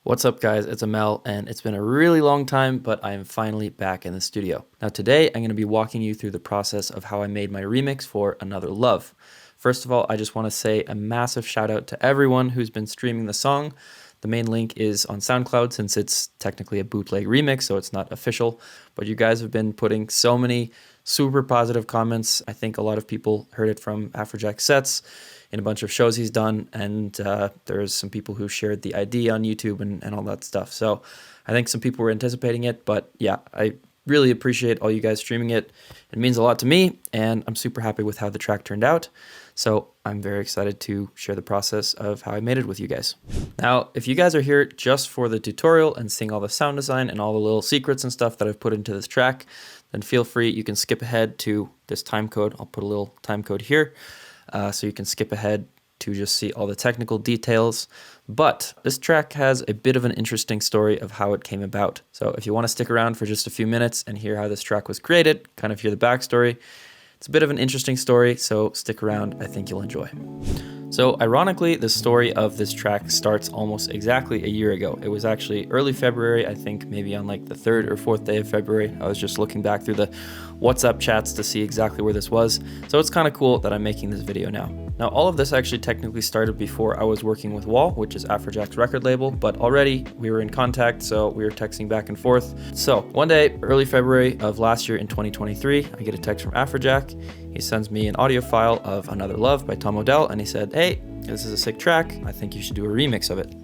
What's up guys, it's Amel and it's been a really long time, but I am finally back in the studio. Now today I'm going to be walking you through the process of how I made my remix for Another Love. First of all, I just want to say a massive shout out to everyone who's been streaming the song. The main link is on SoundCloud since it's technically a bootleg remix, so it's not official, but you guys have been putting so many super positive comments. I think a lot of people heard it from Afrojack sets in a bunch of shows he's done, and there's some people who shared the ID on YouTube and all that stuff. So I think some people were anticipating it, but yeah, I really appreciate all you guys streaming it. It means a lot to me, and I'm super happy with how the track turned out. So I'm very excited to share the process of how I made it with you guys. Now, if you guys are here just for the tutorial and seeing all the sound design and all the little secrets and stuff that I've put into this track, then feel free, you can skip ahead to this time code. I'll put a little time code here. So you can skip ahead to just see all the technical details. But this track has a bit of an interesting story of how it came about. So if you want to stick around for just a few minutes and hear how this track was created, kind of hear the backstory, it's a bit of an interesting story, so stick around, I think you'll enjoy. So ironically, the story of this track starts almost exactly a year ago. It was actually early February, I think maybe on like the 3rd or 4th day of February. I was just looking back through the WhatsApp chats to see exactly where this was. So it's kind of cool that I'm making this video now. Now, all of this actually technically started before I was working with Wall, which is Afrojack's record label, but already we were in contact, so we were texting back and forth. So one day, early February of last year in 2023, I get a text from Afrojack. He sends me an audio file of Another Love by Tom Odell, and he said, "Hey, this is a sick track. I think you should do a remix of it."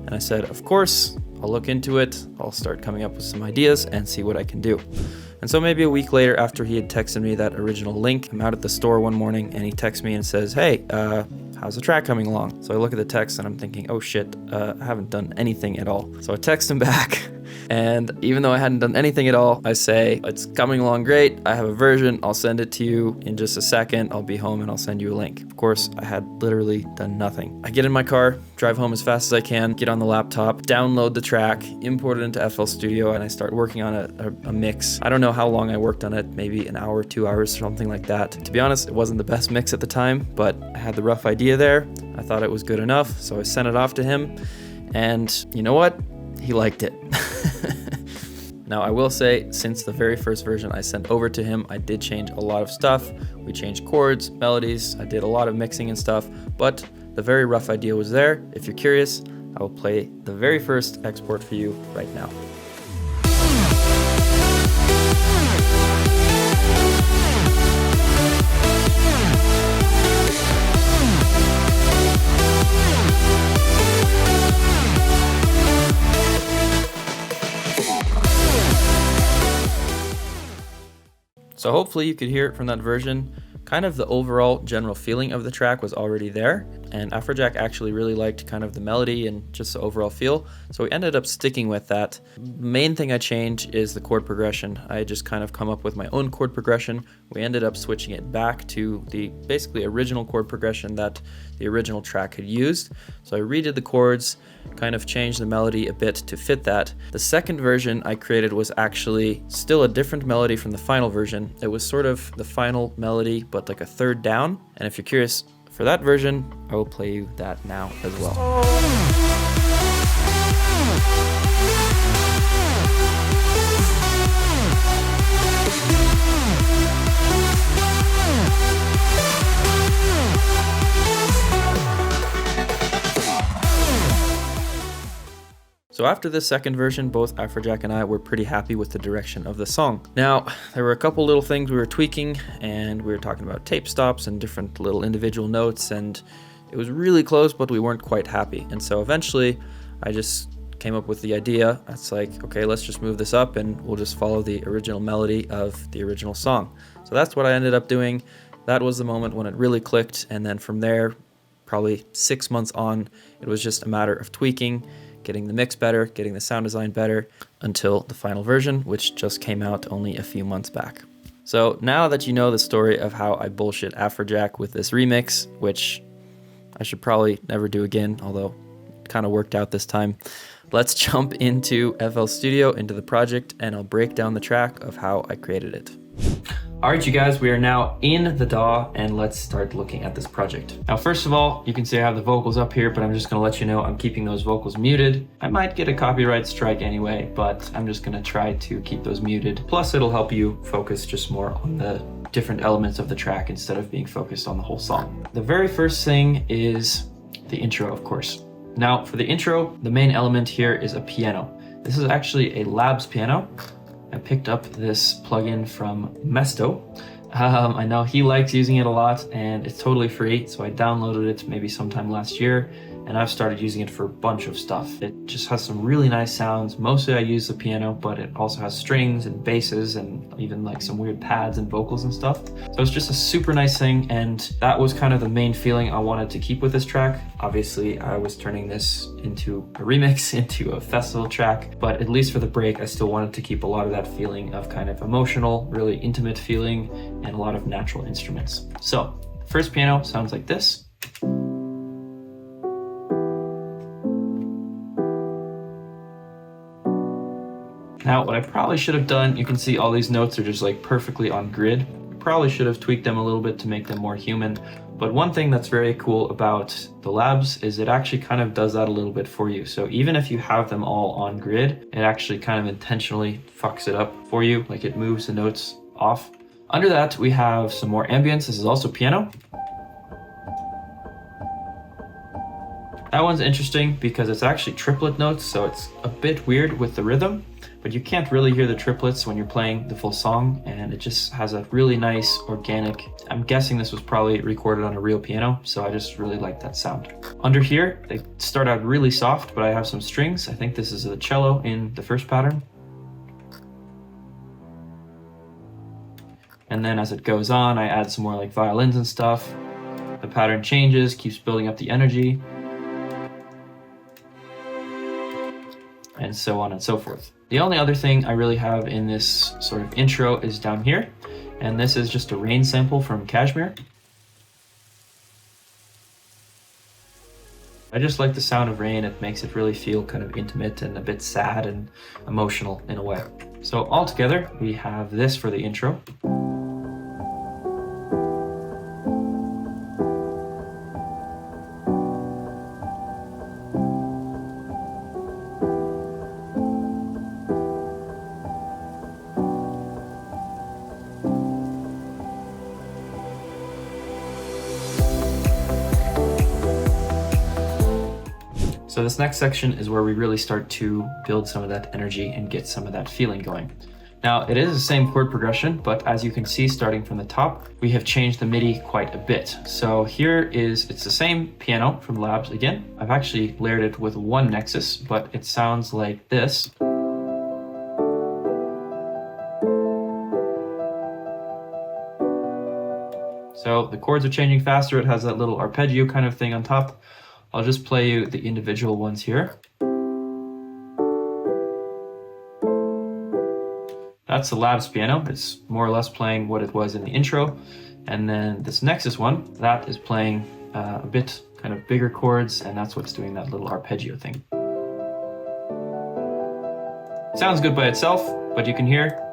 And I said, "Of course, I'll look into it. I'll start coming up with some ideas and see what I can do." And so maybe a week later, after he had texted me that original link, I'm out at the store one morning and he texts me and says, "Hey, how's the track coming along?" So I look at the text and I'm thinking, oh shit, I haven't done anything at all. So I text him back. And even though I hadn't done anything at all, I say, "It's coming along great. I have a version. I'll send it to you in just a second. I'll be home and I'll send you a link." Of course, I had literally done nothing. I get in my car, drive home as fast as I can, get on the laptop, download the track, import it into FL Studio, and I start working on a mix. I don't know how long I worked on it, maybe an hour, 2 hours, something like that. To be honest, it wasn't the best mix at the time, but I had the rough idea there. I thought it was good enough, so I sent it off to him. And you know what? He liked it. Now, I will say, since the very first version I sent over to him, I did change a lot of stuff. We changed chords, melodies, I did a lot of mixing and stuff, but the very rough idea was there. If you're curious, I will play the very first export for you right now. So hopefully you could hear it from that version. Kind of the overall general feeling of the track was already there, and Afrojack actually really liked kind of the melody and just the overall feel, so we ended up sticking with that. The main thing I changed is the chord progression. I just kind of come up with my own chord progression. We ended up switching it back to the basically original chord progression that the original track had used. So I redid the chords, kind of changed the melody a bit to fit that. The second version I created was actually still a different melody from the final version. It was sort of the final melody, but like a third down. And if you're curious for that version, I will play you that now as well. So after the second version, both Afrojack and I were pretty happy with the direction of the song. Now, there were a couple little things we were tweaking, and we were talking about tape stops and different little individual notes, and it was really close, but we weren't quite happy. And so eventually, I just came up with the idea. It's like, okay, let's just move this up and we'll just follow the original melody of the original song. So that's what I ended up doing. That was the moment when it really clicked, and then from there, probably 6 months on, it was just a matter of tweaking, getting the mix better, getting the sound design better, until the final version, which just came out only a few months back. So now that you know the story of how I bullshit Afrojack with this remix, which I should probably never do again, although it kind of worked out this time, let's jump into FL Studio, into the project, and I'll break down the track of how I created it. All right, you guys, we are now in the DAW and let's start looking at this project. Now, first of all, you can see I have the vocals up here, but I'm just gonna let you know I'm keeping those vocals muted. I might get a copyright strike anyway, but I'm just gonna try to keep those muted. Plus, it'll help you focus just more on the different elements of the track instead of being focused on the whole song. The very first thing is the intro, of course. Now, for the intro, the main element here is a piano. This is actually a Labs piano. I picked up this plugin from Mesto. I know he likes using it a lot and it's totally free, so I downloaded it maybe sometime last year and I've started using it for a bunch of stuff. It just has some really nice sounds. Mostly I use the piano, but it also has strings and basses and even like some weird pads and vocals and stuff. So it's just a super nice thing, and that was kind of the main feeling I wanted to keep with this track. Obviously, I was turning this into a remix, into a festival track, but at least for the break, I still wanted to keep a lot of that feeling of kind of emotional, really intimate feeling, and a lot of natural instruments. So, first piano sounds like this. Now, what I probably should have done, you can see all these notes are just like perfectly on grid. Probably should have tweaked them a little bit to make them more human. But one thing that's very cool about the Labs is it actually kind of does that a little bit for you. So even if you have them all on grid, it actually kind of intentionally fucks it up for you. Like it moves the notes off. Under that, we have some more ambience. This is also piano. That one's interesting because it's actually triplet notes, so it's a bit weird with the rhythm, but you can't really hear the triplets when you're playing the full song, and it just has a really nice organic, I'm guessing this was probably recorded on a real piano, so I just really like that sound. Under here, they start out really soft, but I have some strings. I think this is the cello in the first pattern. And then as it goes on, I add some more like violins and stuff. The pattern changes, keeps building up the energy, and so on and so forth. The only other thing I really have in this sort of intro is down here, and this is just a rain sample from Kashmir. I just like the sound of rain. It makes it really feel kind of intimate and a bit sad and emotional in a way. So altogether, we have this for the intro. So this next section is where we really start to build some of that energy and get some of that feeling going. Now, it is the same chord progression, but as you can see, starting from the top, we have changed the MIDI quite a bit. So here it's the same piano from Labs again. I've actually layered it with one Nexus, but it sounds like this. So the chords are changing faster. It has that little arpeggio kind of thing on top. I'll just play you the individual ones here. That's the Labs piano. It's more or less playing what it was in the intro. And then this Nexus one, that is playing a bit kind of bigger chords, and that's what's doing that little arpeggio thing. Sounds good by itself, but you can hear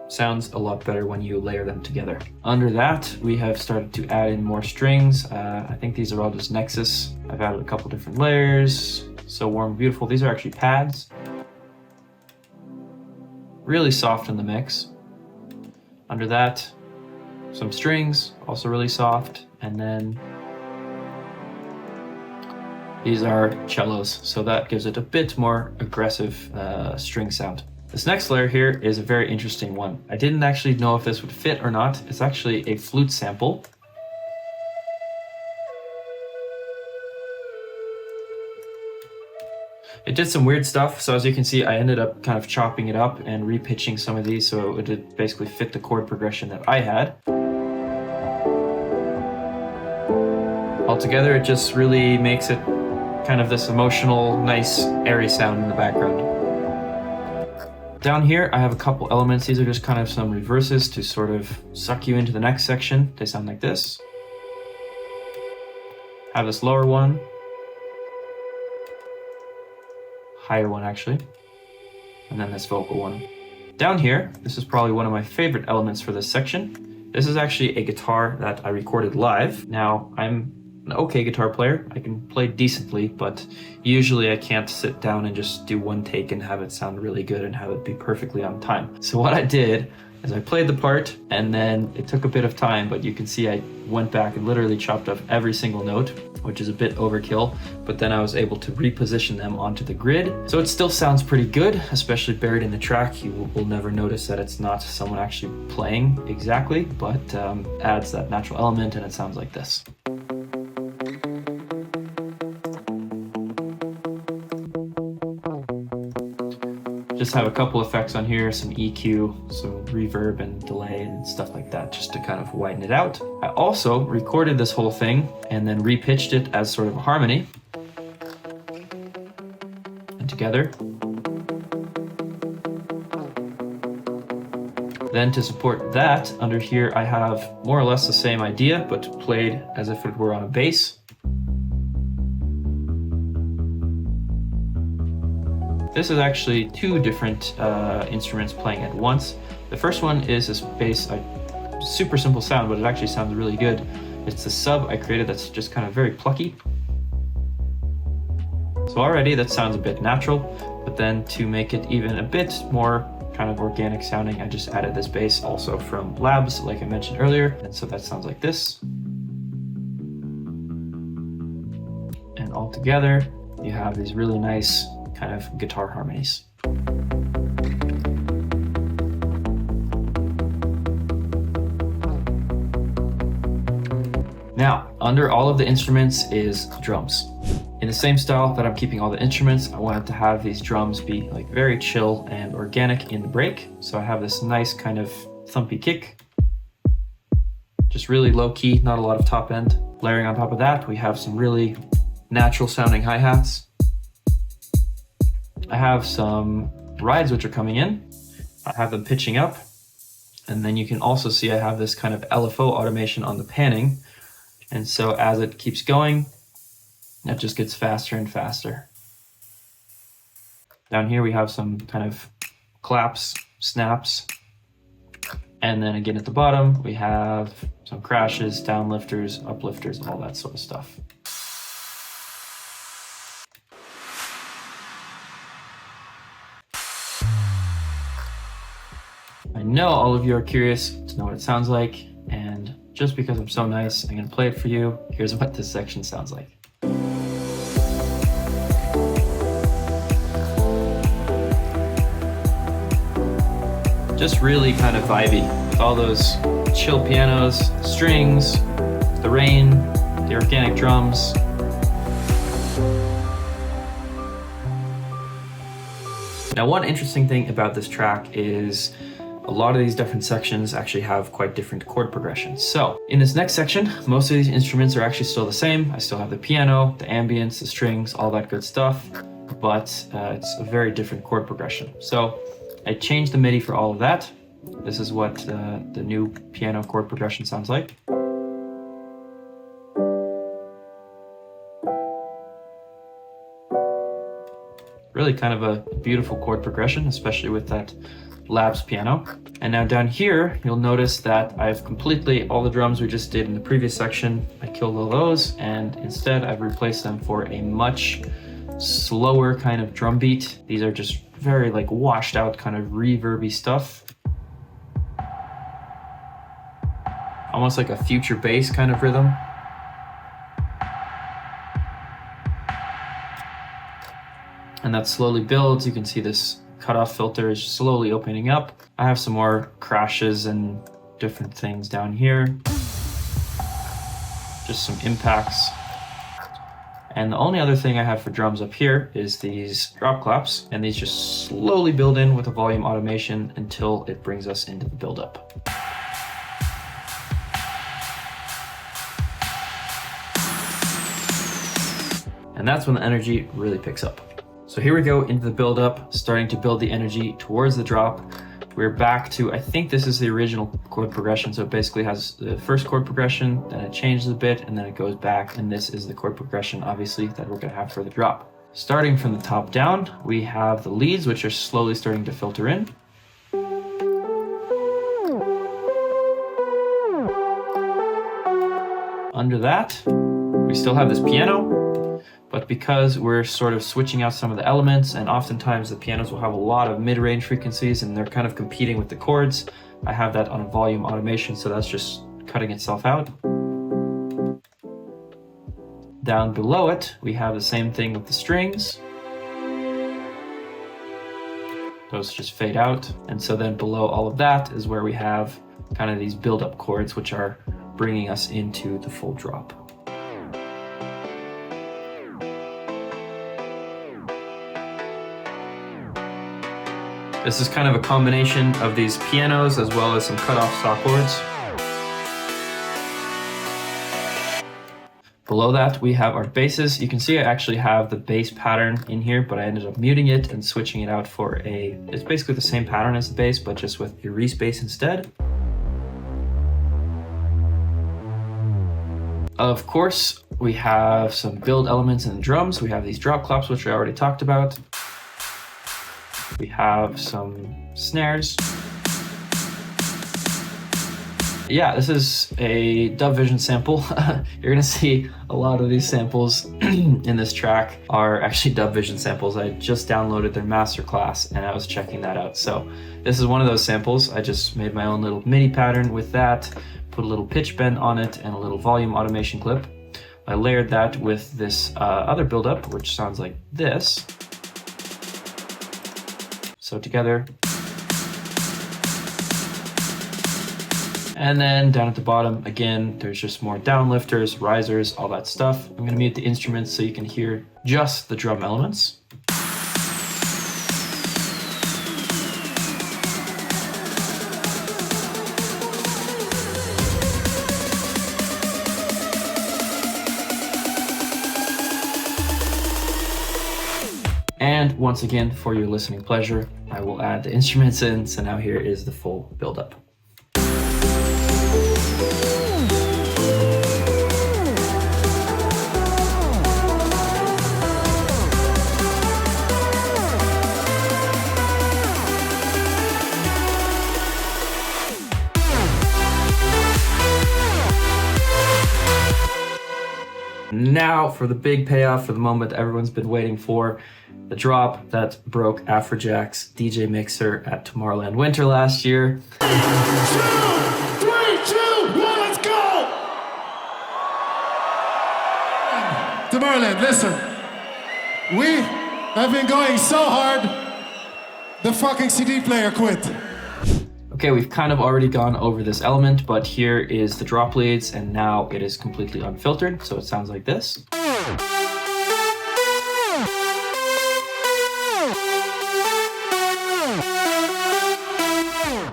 sounds a lot better when you layer them together. Under that, we have started to add in more strings. I think these are all just Nexus. I've added a couple different layers. So Warm, Beautiful. These are actually pads. Really soft in the mix. Under that, some strings, also really soft. And then these are cellos, so that gives it a bit more aggressive string sound. This next layer here is a very interesting one. I didn't actually know if this would fit or not. It's actually a flute sample. It did some weird stuff, so as you can see, I ended up kind of chopping it up and repitching some of these so it did basically fit the chord progression that I had. Altogether, it just really makes it kind of this emotional, nice, airy sound in the background. Down here, I have a couple elements. These are just kind of some reverses to sort of suck you into the next section. They sound like this. Have this lower one. Higher one, actually. and then this vocal one. Down here, this is probably one of my favorite elements for this section. This is actually a guitar that I recorded live. Now, I'm an okay guitar player. I can play decently, but usually I can't sit down and just do one take and have it sound really good and have it be perfectly on time. So what I did is I played the part, and then it took a bit of time, but you can see I went back and literally chopped off every single note, which is a bit overkill, but then I was able to reposition them onto the grid. So it still sounds pretty good, especially buried in the track. You will never notice that it's not someone actually playing exactly, but adds that natural element, and it sounds like this. Just have a couple effects on here, some EQ, some reverb and delay and stuff like that, just to kind of widen it out. I also recorded this whole thing and then repitched it as sort of a harmony. And together. Then to support that, under here I have more or less the same idea, but played as if it were on a bass. This is actually two different instruments playing at once. The first one is this bass, super simple sound, but it actually sounds really good. It's the sub I created that's just kind of very plucky. So already that sounds a bit natural, but then to make it even a bit more kind of organic sounding, I just added this bass also from Labs, like I mentioned earlier. And so that sounds like this. And all together, you have these really nice kind of guitar harmonies. Now, under all of the instruments is drums. In the same style that I'm keeping all the instruments, I wanted to have these drums be like very chill and organic in the break. So I have this nice kind of thumpy kick, just really low key, not a lot of top end. Layering on top of that, we have some really natural sounding hi-hats. I have some rides which are coming in. I have them pitching up. And then you can also see I have this kind of LFO automation on the panning. And so as it keeps going, it just gets faster and faster. Down here we have some kind of claps, snaps. And then again at the bottom, we have some crashes, downlifters, uplifters, all that sort of stuff. I know all of you are curious to know what it sounds like, and just because I'm so nice, I'm gonna play it for you. Here's what this section sounds like. Just really kind of vibey with all those chill pianos, the strings, the rain, the organic drums. Now, one interesting thing about this track is a lot of these different sections actually have quite different chord progressions. So in this next section, most of these instruments are actually still the same. I still have the piano, the ambience, the strings, all that good stuff, but it's a very different chord progression. So I changed the MIDI for all of that. This is what the new piano chord progression sounds like. Really kind of a beautiful chord progression, especially with that Labs piano. And now down here, you'll notice that I've completely, all the drums we just did in the previous section, I killed all those, and instead I've replaced them for a much slower kind of drum beat. These are just very like washed out kind of reverby stuff. Almost like a future bass kind of rhythm. And that slowly builds. You can see this cutoff filter is slowly opening up. I have some more crashes and different things down here. Just some impacts. And the only other thing I have for drums up here is these drop claps, and these just slowly build in with a volume automation until it brings us into the buildup. And that's when the energy really picks up. So here we go into the build-up, starting to build the energy towards the drop. We're back to, I think this is the original chord progression. So it basically has the first chord progression, then it changes a bit, and then it goes back. And this is the chord progression, obviously, that we're gonna have for the drop. Starting from the top down, we have the leads, which are slowly starting to filter in. Under that, we still have this piano, but because we're sort of switching out some of the elements, and oftentimes the pianos will have a lot of mid-range frequencies and they're kind of competing with the chords, I have that on a volume automation, so that's just cutting itself out. Down below it, we have the same thing with the strings. Those just fade out. And so then below all of that is where we have kind of these build-up chords, which are bringing us into the full drop. This is kind of a combination of these pianos as well as some cut-off stock chords. Below that, we have our basses. You can see I actually have the bass pattern in here, but I ended up muting it and switching it out for it's basically the same pattern as the bass, but just with a Reese bass instead. Of course, we have some build elements in the drums. We have these drop claps, which I already talked about. We have some snares. Yeah, this is a Dub Vision sample. You're gonna see a lot of these samples in this track are actually Dub Vision samples. I just downloaded their masterclass and I was checking that out. So this is one of those samples. I just made my own little MIDI pattern with that, put a little pitch bend on it and a little volume automation clip. I layered that with this other buildup, which sounds like this. So together. And then down at the bottom, again, there's just more downlifters, risers, all that stuff. I'm gonna mute the instruments so you can hear just the drum elements. And once again, for your listening pleasure, I will add the instruments in. So now here is the full buildup. Now for the big payoff, for the moment everyone's been waiting for, the drop that broke Afrojack's DJ Mixer at Tomorrowland Winter last year. 3, 2, 1, let's go! Tomorrowland, listen. We have been going so hard, the fucking CD player quit. Okay, we've kind of already gone over this element, but here is the drop leads, and now it is completely unfiltered, so it sounds like this.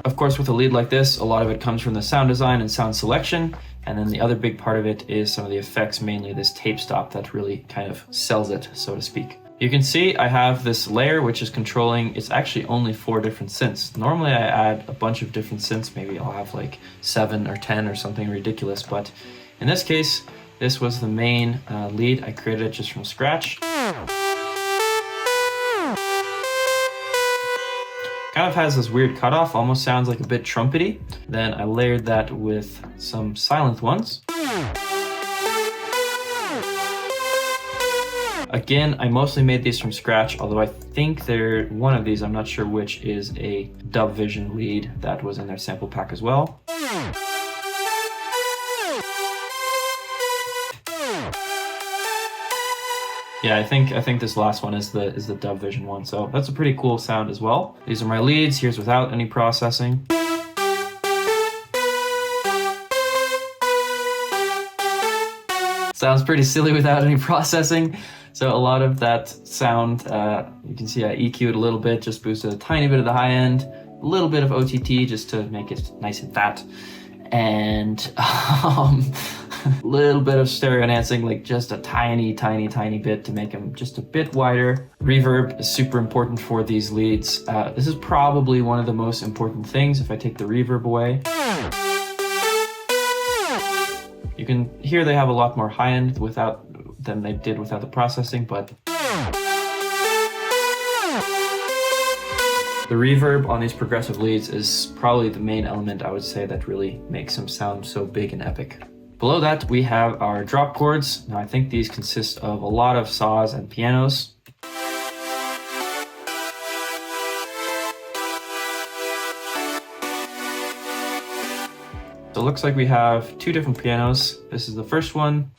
Of course, with a lead like this, a lot of it comes from the sound design and sound selection, and then the other big part of it is some of the effects, mainly this tape stop that really kind of sells it, so to speak. You can see I have this layer which is controlling, it's actually only 4 different synths. Normally I add a bunch of different synths, maybe I'll have like 7 or 10 or something ridiculous, but in this case, this was the main lead. I created it just from scratch. Kind of has this weird cutoff, almost sounds like a bit trumpety. Then I layered that with some silent ones. Again, I mostly made these from scratch, although I think one of these, I'm not sure which, is a Dub Vision lead that was in their sample pack as well. Yeah, I think this last one is the Dub Vision one, so that's a pretty cool sound as well. These are my leads. Here's without any processing. Sounds pretty silly without any processing. So a lot of that sound, you can see I EQ'd a little bit, just boosted a tiny bit of the high end, a little bit of OTT just to make it nice and fat, and a little bit of stereo enhancing, like just a tiny bit to make them just a bit wider. Reverb is super important for these leads. This is probably one of the most important things if I take the reverb away. You can hear they have a lot more high end than they did without the processing, but The reverb on these progressive leads is probably the main element, I would say, that really makes them sound so big and epic. Below that, we have our drop chords. Now, I think these consist of a lot of saws and pianos. So it looks like we have two different pianos. This is the first one.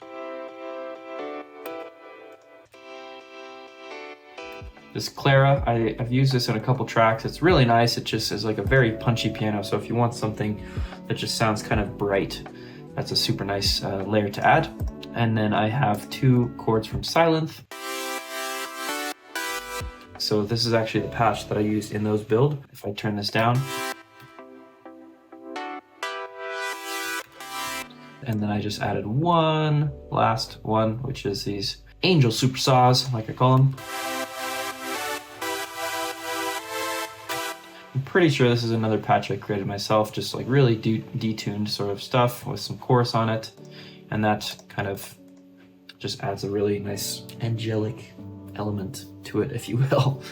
This Clara, I've used this in a couple tracks. It's really nice. It just is like a very punchy piano. So if you want something that just sounds kind of bright, that's a super nice layer to add. And then I have two chords from Sylenth. So this is actually the patch that I used in those build. If I turn this down. And then I just added one last one, which is these Angel Super Saws, like I call them. I'm pretty sure this is another patch I created myself, just like really detuned sort of stuff with some chorus on it. And that kind of just adds a really nice angelic element to it, if you will.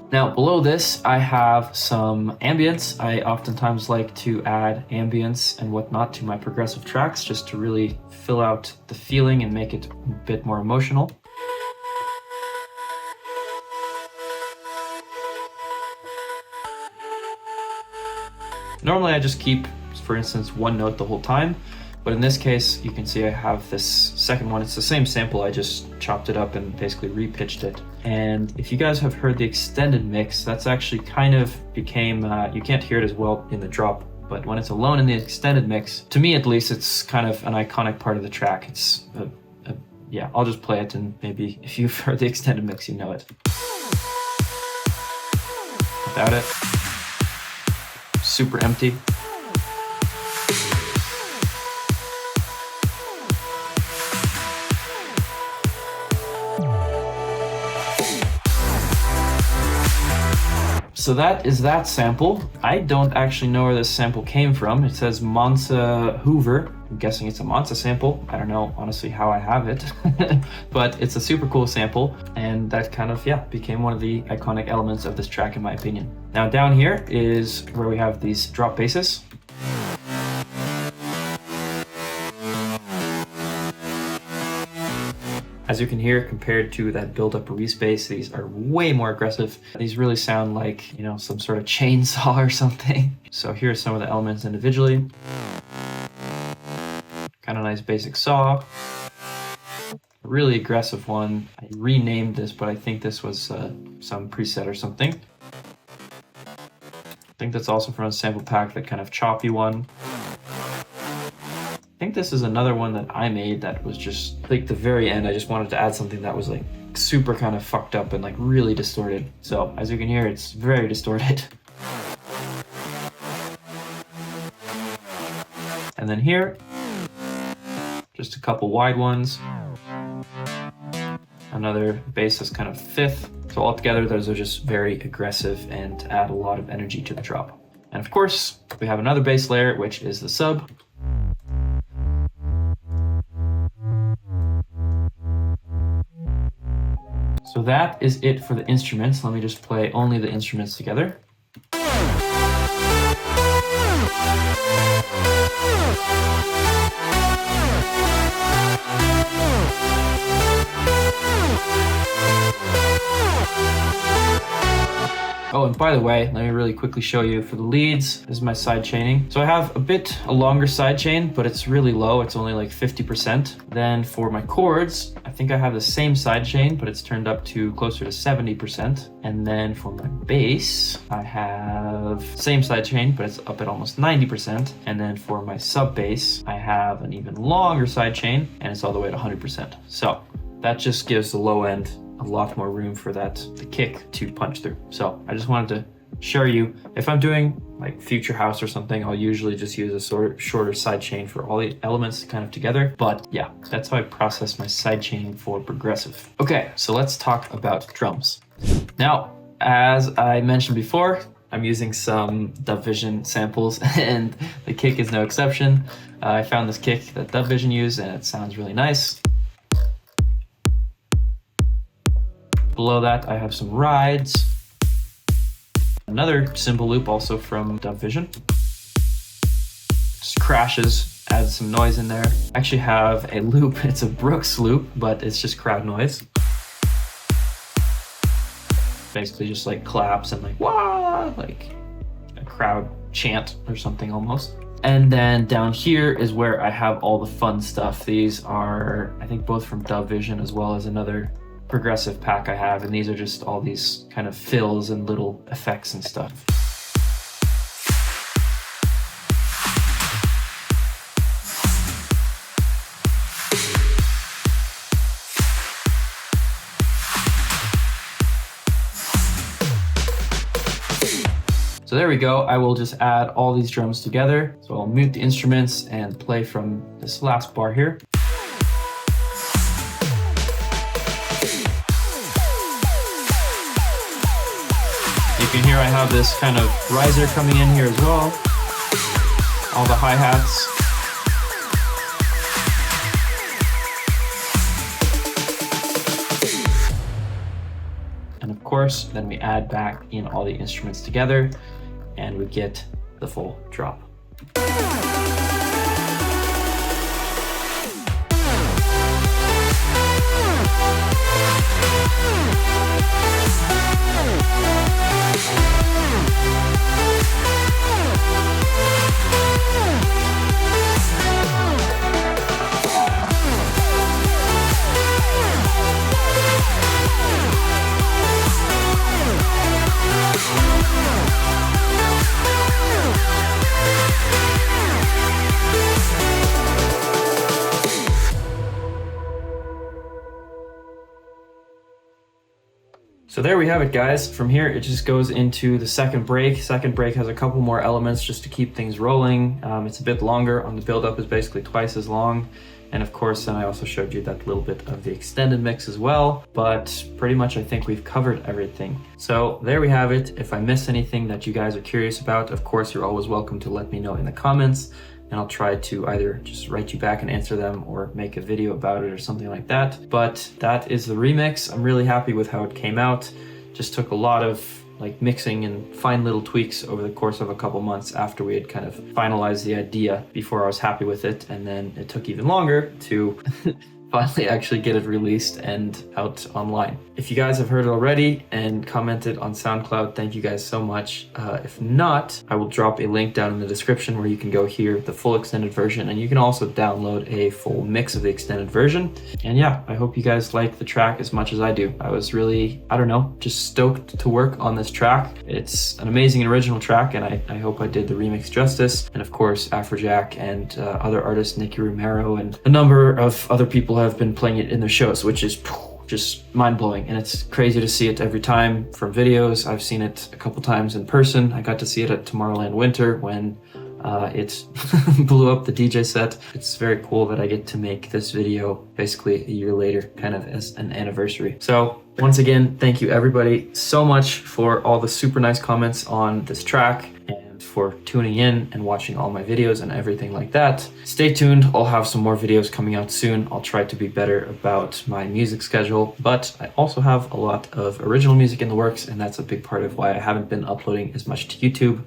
Now below this, I have some ambience. I oftentimes like to add ambience and whatnot to my progressive tracks just to really fill out the feeling and make it a bit more emotional. Normally I just keep, for instance, one note the whole time, but in this case, you can see I have this second one. It's the same sample, I just chopped it up and basically repitched it. And if you guys have heard the extended mix, that's actually kind of became, you can't hear it as well in the drop, but when it's alone in the extended mix, to me at least, it's kind of an iconic part of the track. It's, yeah, I'll just play it and maybe if you've heard the extended mix, you know it. Without it, super empty. So that is that sample. I don't actually know where this sample came from. It says Mansa Hoover. I'm guessing it's a Mansa sample. I don't know honestly how I have it, but it's a super cool sample. And that kind of, yeah, became one of the iconic elements of this track in my opinion. Now down here is where we have these drop basses. As you can hear, compared to that build-up Reese bass, these are way more aggressive. These really sound like, you know, some sort of chainsaw or something. So here are some of the elements individually. Kind of nice basic saw. A really aggressive one. I renamed this, but I think this was some preset or something. I think that's also from a sample pack, that kind of choppy one. I think this is another one that I made that was just like the very end. I just wanted to add something that was like super kind of fucked up and like really distorted. So as you can hear, it's very distorted. And then here, just a couple wide ones. Another bass that's kind of fifth. So altogether, those are just very aggressive and add a lot of energy to the drop. And of course, we have another bass layer, which is the sub. So that is it for the instruments. Let me just play only the instruments together. Oh, and by the way, let me really quickly show you for the leads. This is my side chaining. So I have a longer side chain, but it's really low. It's only like 50%. Then for my chords, I think I have the same side chain, but it's turned up to closer to 70%. And then for my bass, I have same side chain, but it's up at almost 90%. And then for my sub bass, I have an even longer side chain and it's all the way to 100%. So that just gives the low end a lot more room for the kick to punch through. So I just wanted to show you, if I'm doing like future house or something, I'll usually just use a sort of shorter side chain for all the elements kind of together. But yeah, that's how I process my side chain for progressive. Okay, so let's talk about drums. Now, as I mentioned before, I'm using some Dub Vision samples and the kick is no exception. I found this kick that Dub Vision used and it sounds really nice. Below that, I have some rides. Another cymbal loop also from Dub Vision. Just crashes, adds some noise in there. I actually have a loop, it's a Brooks loop, but it's just crowd noise. Basically just like claps and like wah, like a crowd chant or something almost. And then down here is where I have all the fun stuff. These are, I think, both from Dub Vision as well as another progressive pack I have, and these are just all these kind of fills and little effects and stuff. So there we go. I will just add all these drums together. So I'll mute the instruments and play from this last bar here. You can hear I have this kind of riser coming in here as well. All the hi-hats. And of course, then we add back in all the instruments together and we get the full drop. So there we have it, guys. From here, it just goes into the second break. Second break has a couple more elements just to keep things rolling. It's a bit longer. On the build-up is basically twice as long. And of course, then I also showed you that little bit of the extended mix as well. But pretty much, I think we've covered everything. So there we have it. If I missed anything that you guys are curious about, of course, you're always welcome to let me know in the comments. And I'll try to either just write you back and answer them or make a video about it or something like that. But that is the remix. I'm really happy with how it came out. Just took a lot of like mixing and fine little tweaks over the course of a couple months after we had kind of finalized the idea before I was happy with it. And then it took even longer to finally actually get it released and out online. If you guys have heard it already and commented on SoundCloud, thank you guys so much. If not, I will drop a link down in the description where you can go hear the full extended version, and you can also download a full mix of the extended version. And yeah, I hope you guys like the track as much as I do. I was really, I don't know, just stoked to work on this track. It's an amazing original track, and I hope I did the remix justice. And of course, Afrojack and other artists, Nicky Romero, and a number of other people have been playing it in their shows, which is just mind-blowing, and it's crazy to see it every time from videos. I've seen it a couple times in person. I got to see it at Tomorrowland Winter when it blew up the DJ set. It's very cool that I get to make this video basically a year later, kind of as an anniversary. So once again, thank you everybody so much for all the super nice comments on this track, and for tuning in and watching all my videos and everything like that. Stay tuned, I'll have some more videos coming out soon. I'll try to be better about my music schedule, but I also have a lot of original music in the works, and that's a big part of why I haven't been uploading as much to YouTube.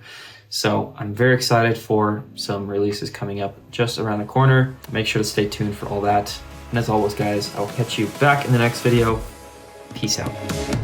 So I'm very excited for some releases coming up just around the corner. Make sure to stay tuned for all that. And as always, guys, I'll catch you back in the next video. Peace out.